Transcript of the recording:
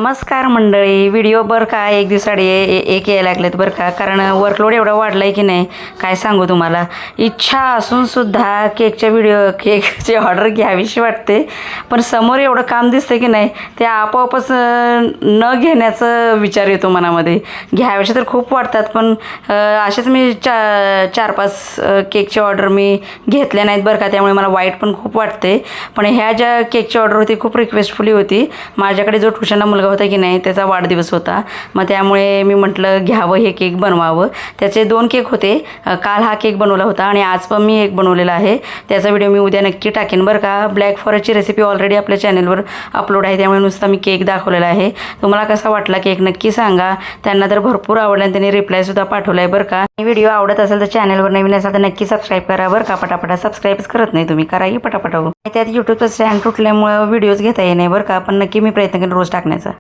नमस्कार मंडळी. व्हिडिओ बरं का एक दिवसाआधी एक यायला लागलेत बरं का, कारण वर्कलोड एवढा वाढला आहे की नाही काय सांगू तुम्हाला. इच्छा असूनसुद्धा केकची ऑर्डर घ्यावीशी वाटते, पण समोर एवढं काम दिसतं की नाही ते आपोआपच न घेण्याचा विचार येतो मनामध्ये. घ्यावीशी तर खूप वाटतात, पण असेच मी 4-5 केकची ऑर्डर मी घेतल्या नाहीत बरं का, त्यामुळे मला वाईट पण खूप वाटते. पण ह्या ज्या केकची ऑर्डर होती खूप रिक्वेस्टफुली होती. माझ्याकडे जो ट्युशनला मुलगा होता की नाही त्याचा वाढदिवस होता, मग त्यामुळे मी म्हटलं घ्यावं हे केक बनवावं. त्याचे 2 केक होते. काल हा केक बनवला होता आणि आज पण मी एक बनवलेला आहे. त्याचा व्हिडिओ मी उद्या नक्की टाकेन बरं का. ब्लॅक फॉरेस्टची रेसिपी ऑलरेडी आपल्या चॅनलवर अपलोड आहे, त्यामुळे नुसता मी केक दाखवलेला आहे. तुम्हाला कसा वाटला केक नक्की सांगा. त्यांना तर भरपूर आवडला आणि त्यांनी रिप्लायसुद्धा पाठवला आहे बरं का. व्हिडिओ आवडत असेल तर चॅनलवर नवीन असाल तर नक्की सबस्क्राईब करा बरं का. पटापटा सबस्क्राईबच करत नाही तुम्ही, करा की पटापटा. त्यात यूट्यूबचं स्टँड तुटल्यामुळं व्हिडिओज घेता येणे बरं का, पण नक्की मी प्रयत्न करेन रोज टाकण्याचा.